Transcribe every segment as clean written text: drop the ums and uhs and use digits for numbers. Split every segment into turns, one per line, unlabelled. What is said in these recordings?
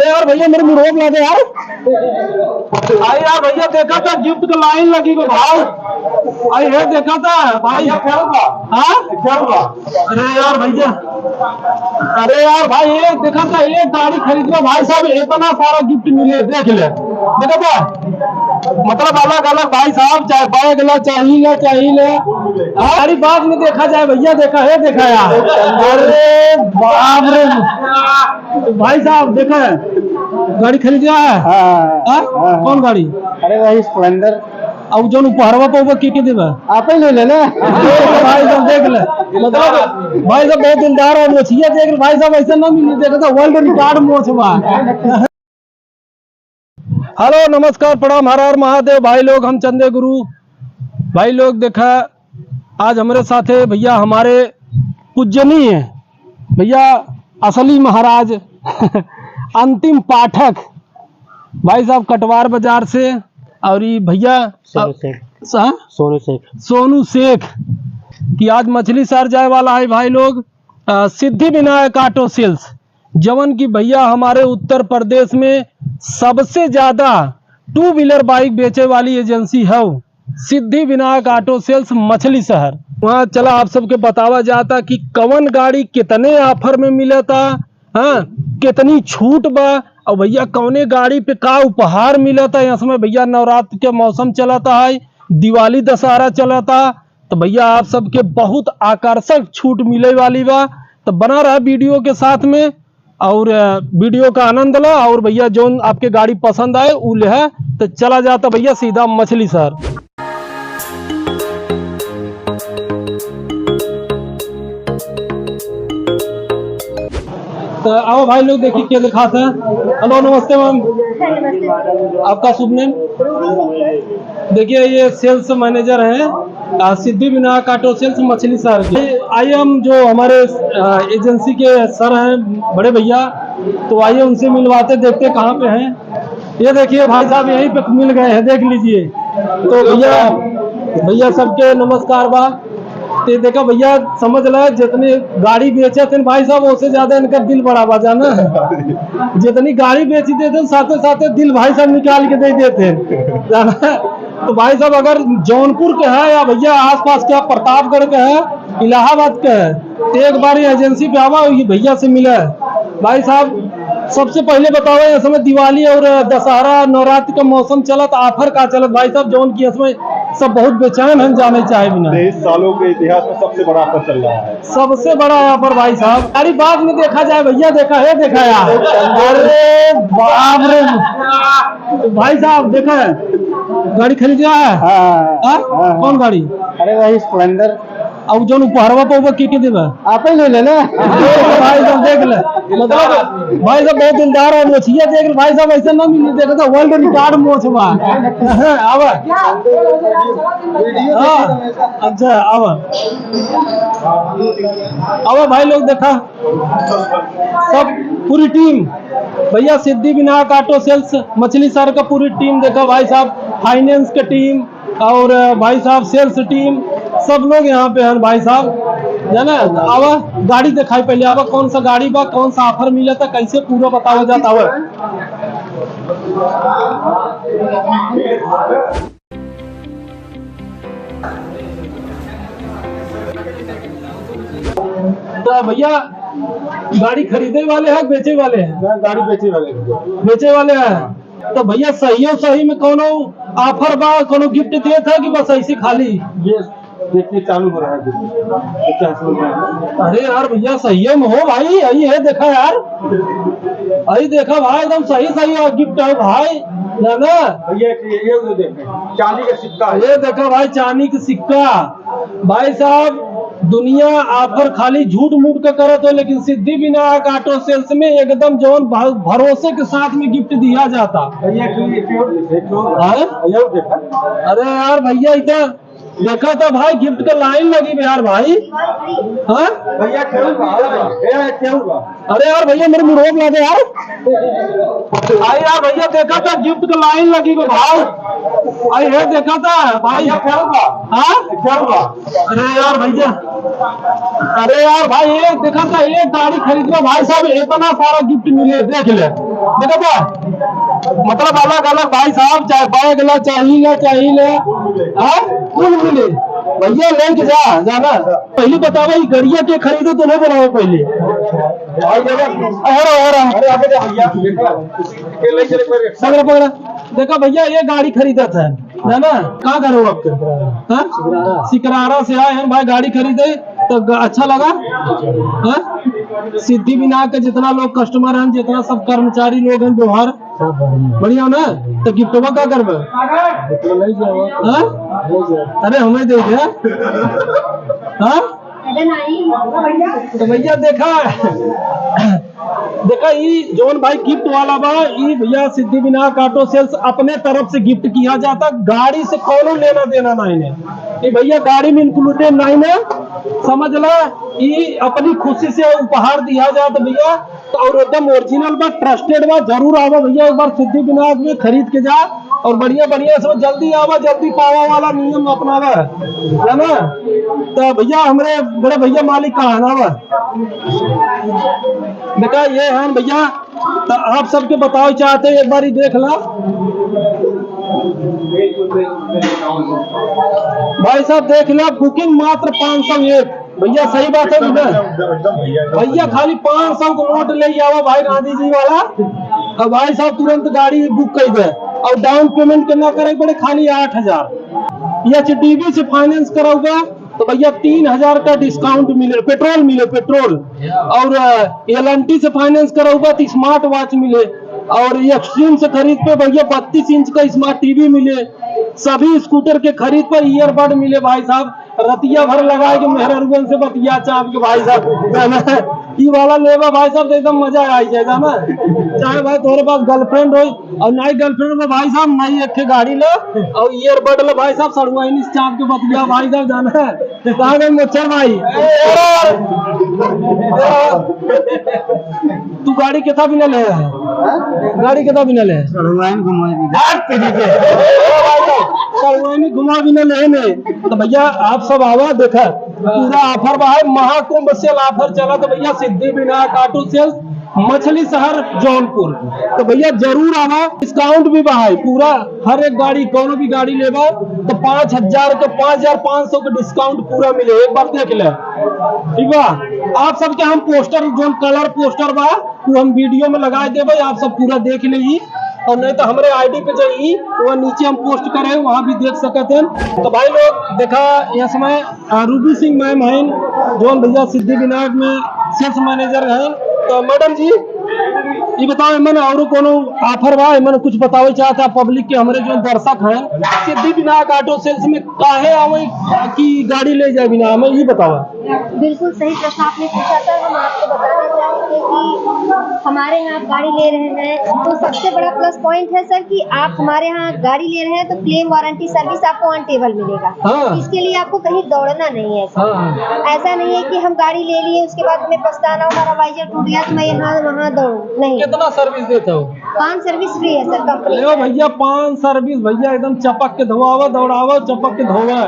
अरे यार भैया मेरे मुंह रोक लगे यार। भाई यार भैया देखा था गिफ्ट का लाइन लगी को भाई। आई है देखा था भाई। क्या हुआ? हाँ क्या हुआ? अरे यार भैया, अरे यार भाई एक देखा था, एक गाड़ी खरीद लो भाई साहब, इतना सारा गिफ्ट मिले देख ले। देखा था मतलब अलग अलग भाई साहब, चाहे बैग ला चाहिए हमारी बात में देखा जाए भैया, देखा है देखा यार। अरे बाप रे भाई साहब देखा है, गाड़ी खरीदा है। कौन गाड़ी?
अरे वही स्प्लेंडर।
अब जो उपहारवा पे की देवा
आप ही ले लेना
भाई साहब देख ले। मतलब भाई साहब बहुत दिलदार है, मोछिया देख ले भाई साहब, ऐसा ना मिले देखा था वर्ल्ड रिकॉर्ड मोछवा। हेलो नमस्कार प्रणाम हर हर महादेव भाई लोग, हम चंदे गुरु भाई लोग। देखा आज हमारे साथ है भैया, हमारे पूजनीय है भैया, असली महाराज अंतिम पाठक भाई साहब कटवार बाजार से। और ये भैया सोनू शेख की आज मछली शहर जाए वाला है भाई लोग। सिद्धि विनायक ऑटो सेल्स, जवन की भैया हमारे उत्तर प्रदेश में सबसे ज्यादा टू व्हीलर बाइक बेचे वाली एजेंसी है सिद्धि विनायक ऑटो सेल्स मछली शहर। वहाँ चला आप सबके बतावा जाता कि कवन गाड़ी कितने ऑफर में मिला था, हाँ कितनी छूट बा, और भैया कौने गाड़ी पे का उपहार मिला था। यहाँ समय भैया नवरात्र के मौसम चला था है, दिवाली दशहरा चला था, तो भैया आप सबके बहुत आकर्षक छूट मिले वाली बा। तो बना रहा वीडियो के साथ में और वीडियो का आनंद लो। और भैया जो आपके गाड़ी पसंद आए वो ले है, तो चला जाता भैया सीधा मछली शहर। तो आओ भाई लोग देखिए क्या दिखाते हैं। हेलो नमस्ते मैम, आपका शुभ नेम? देखिए ये सेल्स मैनेजर हैं सिद्धि विनायक ऑटो सेल्स मछली शहर के। आइए हम जो हमारे एजेंसी के सर हैं बड़े भैया, तो आइए उनसे मिलवाते, देखते कहाँ पे हैं। ये देखिए भाई साहब यहीं पे मिल गए हैं, देख लीजिए। तो भैया सबके नमस्कार बा। तो देखा भैया समझ ला जितने गाड़ी बेचे थे भाई साहब, उससे ज्यादा इनका दिल बड़ा बाजा ना। जितनी गाड़ी बेची देते साथे साथे दिल भाई साहब निकाल के दे देते जाना। तो भाई साहब अगर जौनपुर के है या भैया आसपास के प्रतापगढ़ के है, इलाहाबाद के है, तो एक बार एजेंसी पे आवा, ये भैया से मिला है भाई साहब। सबसे पहले बताओ इस समय दिवाली और दशहरा नवरात्र का मौसम चला, तो ऑफर का चलत भाई साहब, जौन की इसमें सब बहुत बेचैन हम जाने चाहे बिना।
23 सालों के इतिहास में सबसे बड़ा ऑफर चल रहा है,
सबसे बड़ा ऑफर भाई साहब। सारी बात में देखा जाए भैया, देखा है देखा यार। अरे बाप रे भाई साहब देखा है, गाड़ी खरीदा है। कौन गाड़ी?
अरे वही स्प्लेंडर।
अब जो उपहारवा पे की देवा
आप ही ले लेना
भाई साहब देख ले। मतलब भाई साहब बहुत दिलदार है, मोछिया देख ले भाई साहब, ऐसा ना मिले देखा था वर्ल्ड रिकॉर्ड मोछवा। अच्छा अब भाई लोग देखा सब पूरी टीम भैया सिद्धि विनायक ऑटो सेल्स मछली शहर का पूरी टीम देखा भाई साहब, फाइनेंस की टीम और भाई साहब सेल्स टीम, सब लोग यहाँ पे हैं भाई साहब जाना। आवा गाड़ी दिखाई पहले, आवा कौन सा गाड़ी बा, कौन सा ऑफर मिला था, कैसे पूरा बताया जाता है। तो भैया गाड़ी खरीदे वाले हैं बेचे वाले हैं?
गाड़ी
बेचे वाले हैं। तो भैया सही में कोनो ऑफर बा, कोनो गिफ्ट दिए था कि बस ऐसे खाली?
ये देखिए चालू हो रहा है।
अरे यार भैया सही में हो भाई, यही है देखा यार, अरे देखा भाई एकदम सही गिफ्ट है भाई ना।
ये देखें चांदी का सिक्का,
ये देखा भाई चांदी का सिक्का। भाई साहब दुनिया ऑफर खाली झूठ मूठ का करत हो, लेकिन सिद्धि विनायक ऑटो सेल्स में एकदम जौन भरोसे के साथ में गिफ्ट दिया जाता। अरे यार भैया इतना देखा था भाई, गिफ्ट का लाइन लगी यार भाई। हाँ
भैया क्या हुआ?
अरे यार भैया मेरे मुंह रोक लगे यार। आई यार भैया देखा था गिफ्ट का लाइन लगी भाई। आई है देखा था भाई।
क्या हुआ?
हाँ
क्या हुआ?
अरे यार भैया, अरे यार भाई एक देखा था, एक गाड़ी खरीद लो भाई साहब, इतना सारा गिफ्ट मिले देख ले। देखो क्या मतलब अलग अलग भाई साहब, चाहे बैग ला चाहिए हाँ कुल मिले भैया लेके जाना। पहले बताओ ये गड़िया के खरीदो तो नहीं बनाओ पहले। पकड़ा पकड़ा देखो भैया ये गाड़ी खरीदा था जाना। कहाँ घर हो आपके? हाँ? सिकरारा से आए हैं भाई, गाड़ी खरीदे तो अच्छा लगा। हाँ? सिद्धि विनायक के जितना लोग कस्टमर हैं, जितना सब कर्मचारी लोग हैं, व्यवहार बढ़िया ना। तो गिफ्टवा क्या करबे? हाँ? अरे हमें दे दे। हाँ? तो भैया देखा ये जोन भाई गिफ्ट वाला बा, ये भैया सिद्धि विनायक ऑटो सेल्स अपने तरफ से गिफ्ट किया जाता। गाड़ी से कौनो लेना देना नहीं है, ये भैया गाड़ी में इंक्लूडेड नहीं है, समझ ला। ये अपनी खुशी से उपहार दिया जाता भैया, तो और एकदम ओरिजिनल बा, ट्रस्टेड बा। जरूर आवा भैया एक बार सिद्धि विनायक में खरीद के जा, और बढ़िया बढ़िया सब जल्दी आवा जल्दी पावा वाला नियम अपनावा है ना। तो भैया हमारे बड़े भैया मालिक कहाँ है ना? देखा ये है भैया, तो आप सबके बताओ चाहते एक बार ही देख ला भाई साहब, देख ला बुकिंग मात्र 501 भैया, सही बात है भैया, खाली 500 को नोट ले आवा भाई गांधी जी वाला, और भाई साहब तुरंत गाड़ी बुक कर दे, और डाउन पेमेंट करना करे पड़े खाली 8000। एचडीबी से फाइनेंस कराओगे तो भैया 3000 का डिस्काउंट मिले, पेट्रोल। और एलएनटी से फाइनेंस कराओगे तो स्मार्ट वॉच मिले, और एक्सट्रीम से खरीद पे भैया 32 इंच का स्मार्ट टीवी मिले। सभी स्कूटर के खरीद पर ईयरबड मिले भाई साहब, रतिया भर लगाए के मेहरगंज से बतिया चाप के भाई साहब ये वाला लेवा भाई साहब तो एकदम मजा आ जाएगा ना। चाहे भाई तुम्हारे पास गर्लफ्रेंड हो और नई गर्लफ्रेंड में भाई साहब नई एक गाड़ी लो और ईयरबड लो भाई साहब, सड़ुआई चाप के बतिया भाई साहब जाना है। कहाँ गए मुच्छर भाई? तू गाड़ी कितना बिना ले है? गाड़ी कितना बिना ले? घुमा बिना ले। तो भैया आप सब आवा, देखा पूरा ऑफर बा है, महाकुंभ सेल ऑफर चला। तो भैया सिद्धि विनायक ऑटो सेल्स, मछली शहर जौनपुर, तो भैया जरूर आवा। डिस्काउंट भी बा है पूरा, हर एक गाड़ी कोनो भी गाड़ी लेवा तो 5000 के 5500 के डिस्काउंट पूरा मिले। एक बार देख ले ठीक बा। आप सबके हम पोस्टर जो कलर पोस्टर बा वो हम वीडियो में लगा देवे, आप सब पूरा देख ली, और नहीं तो हमारे आईडी पे जाइए वो नीचे हम पोस्ट करे, वहाँ भी देख सकते हैं। तो भाई लोग देखा यह समय रूबी सिंह मैम है जो भैया सिद्धि विनायक में सेल्स मैनेजर है। तो मैडम जी ये बताओ मैंने और कोनो ऑफर बा, मैंने कुछ बतावे चाहता पब्लिक के, हमारे जो दर्शक हैं सिद्धि विनायक ऑटो सेल्स में काहे आवे की गाड़ी ले जाए बिना, हमें ये बताओ।
बिल्कुल सही प्रश्न आपने पूछा सर। हम आपको बताना चाहेंगे कि हमारे यहाँ आप गाड़ी ले रहे हैं तो सबसे बड़ा प्लस पॉइंट है सर कि आप हमारे यहाँ गाड़ी ले रहे हैं तो क्लेम वारंटी सर्विस आपको ऑन टेबल मिलेगा।
हाँ।
इसके लिए आपको कहीं दौड़ना नहीं है सर।
हाँ।
ऐसा नहीं है कि हम गाड़ी ले लिए उसके बाद में पछताना, हमारा वाइजर टूट गया तो मैं यहाँ वहाँ दौड़ूं, नहीं।
कितना सर्विस देते हो?
5 सर्विस फ्री है सर कंपनी।
ले भैया 5 सर्विस भैया, एकदम चपक के धोआवा, दौड़ावा, चपक के धोवा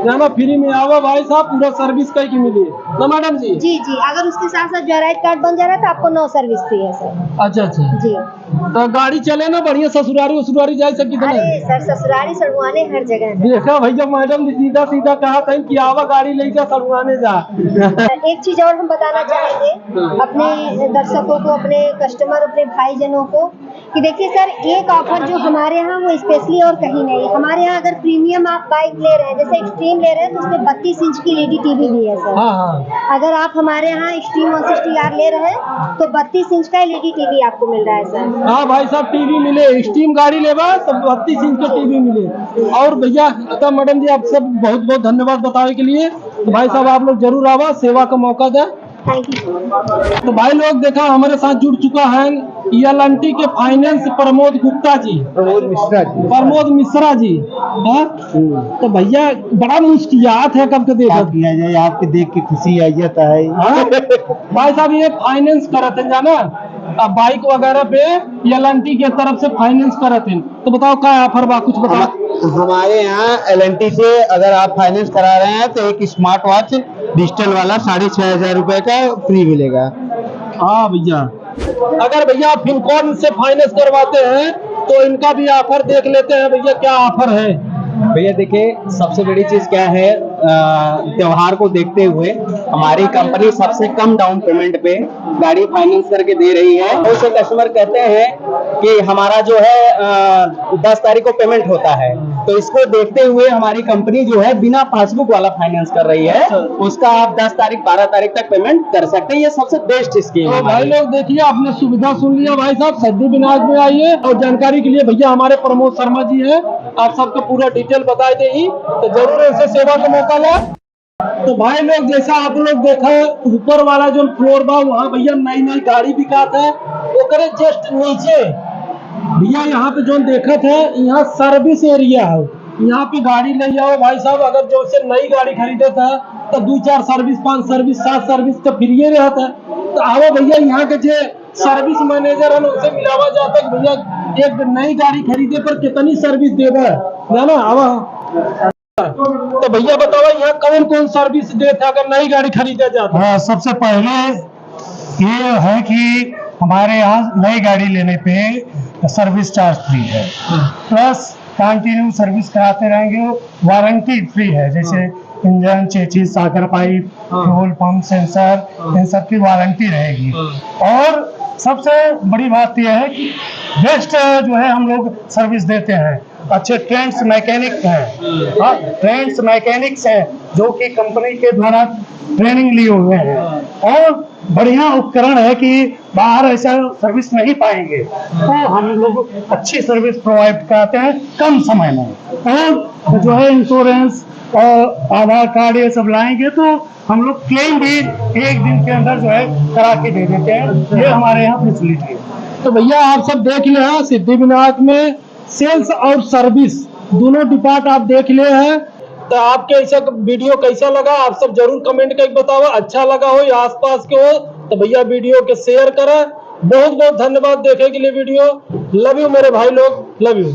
जाना, फ्री में आवा भाई साहब, पूरा सर्विस कहीं की मिली ना मैडम जी?
जी जी, अगर उसके साथ साथ जोराइड कार्ड बन जा रहा है तो आपको 9 सर्विस फ्री है सर।
अच्छा
जी।
तो गाड़ी चले ना बढ़िया, ससुरारी जा सकी?
अरे सर ससुरारी सड़ुआने हर जगह है।
देखा भैया मैडम सीधा सीधा कहा था कि आवा गाड़ी लेकर सड़ुआने जा।
एक चीज और हम बताना चाहेंगे अपने दर्शकों को, अपने कस्टमर, अपने भाईजनों को, कि देखिए सर एक ऑफर जो हमारे यहाँ वो स्पेशली और कहीं नहीं। हमारे यहाँ अगर प्रीमियम आप बाइक ले रहे हैं, जैसे एक्सट्रीम ले रहे हैं, तो उसमें 32 इंच की LED टीवी भी है सर।
हाँ।
अगर आप हमारे यहाँ एक्सट्रीम 160R ले रहे हैं तो 32 इंच का LED टीवी आपको मिल रहा है सर।
हाँ भाई साहब टीवी मिले, एक्सट्रीम गाड़ी लेवा तो 32 इंच का टीवी मिले। और भैया तो मैडम जी आप सब बहुत बहुत धन्यवाद बताने के लिए। तो भाई साहब आप लोग जरूर आवा, सेवा का मौका दे।
Thank you.
तो भाई लोग देखा हमारे साथ जुड़ चुका है एलएनटी के फाइनेंस प्रमोद गुप्ता जी, प्रमोद मिश्रा जी। हाँ तो भैया बड़ा मुश्किलात है, कब के देखा
किया जाए, आपके देख के खुशी आ जाता है।
भाई साहब ये फाइनेंस करते हैं जाना, अब बाइक वगैरह पे एलएनटी के तरफ से फाइनेंस करते हैं। तो बताओ क्या ऑफर बा, कुछ बताओ।
हमारे यहाँ एलएनटी से अगर आप फाइनेंस करा रहे हैं तो एक स्मार्ट वॉच डिजिटल वाला 6500 रुपए का फ्री मिलेगा।
हाँ भैया अगर भैया फिनकॉन से फाइनेंस करवाते हैं तो इनका भी ऑफर देख लेते हैं भैया, क्या ऑफर है।
भैया देखिए, सबसे बड़ी चीज क्या है, त्योहार को देखते हुए हमारी कंपनी सबसे कम डाउन पेमेंट पे गाड़ी फाइनेंस करके दे रही है। बहुत से कस्टमर कहते हैं कि हमारा जो है 10 तारीख को पेमेंट होता है, तो इसको देखते हुए हमारी कंपनी जो है बिना पासबुक वाला फाइनेंस कर रही है। उसका आप 10 तारीख 12 तारीख तक पेमेंट कर सकते हैं। ये सबसे बेस्ट स्कीम है।
तो भाई लोग देखिए, आपने सुविधा सुन लिया भाई साहब, सिद्धिविनायक में आइए। और जानकारी के लिए भैया हमारे प्रमोद शर्मा जी है, आप सबको पूरा डिटेल बता देंगी, तो जरूर ऐसे सेवा का मौका ले। तो भाई लोग जैसा आप लोग देखा, ऊपर वाला जो फ्लोर बा वहाँ भैया नई नई गाड़ी बिकात है। ओकरे जस्ट नीचे भैया यहाँ पे जो देखत है, यहाँ सर्विस एरिया है। यहाँ पे गाड़ी ले जाओ भाई साहब, अगर जो से नई गाड़ी खरीदे था तो 2-4 सर्विस, 5 सर्विस, 7 सर्विस तो फ्री रहता है। तो आओ भैया, यहाँ के जो सर्विस मैनेजर है उनसे मिलावा जाता है भैया एक नई गाड़ी खरीदे पर कितनी सर्विस देगा है ना। आवा तो भैया बताओ यहाँ कौन कौन सर्विस देता अगर नई गाड़ी खरीदा जाता है।
सबसे पहले ये है कि हमारे यहाँ नई गाड़ी लेने पे सर्विस चार्ज फ्री है, प्लस कंटिन्यू सर्विस कराते रहेंगे, वारंटी फ्री है। जैसे इंजन, चेसिस, साकर पाइप, फ्यूल पंप, सेंसर, इन सब की वारंटी रहेगी। और सबसे बड़ी बात यह है कि बेस्ट जो है हम लोग सर्विस देते हैं। अच्छे ट्रेंड्स मैकेनिक हैं, हाँ ट्रेंड्स मैकेनिक्स हैं जो कि कंपनी के द्वारा ट्रेनिंग लिए हुए हैं, और बढ़िया उपकरण है कि बाहर ऐसा सर्विस नहीं पाएंगे। तो हम लोग अच्छी सर्विस प्रोवाइड कराते हैं कम समय में। और जो है इंश्योरेंस और आधार कार्ड ये सब लाएंगे तो हम लोग क्लेम भी 1 दिन के अंदर जो है करा के दे देते हैं। ये हमारे यहाँ फैसिलिटी है।
तो भैया आप सब देख ले हैं, सिद्धिविनायक में सेल्स और सर्विस दोनों डिपार्ट आप देख ले हैं। तो आपके ऐसा वीडियो कैसा लगा आप सब जरूर कमेंट करके बताओ। अच्छा लगा हो या आसपास के हो तो भैया वीडियो के शेयर करें। बहुत बहुत धन्यवाद देखे के लिए वीडियो। लव यू मेरे भाई लोग, लव यू।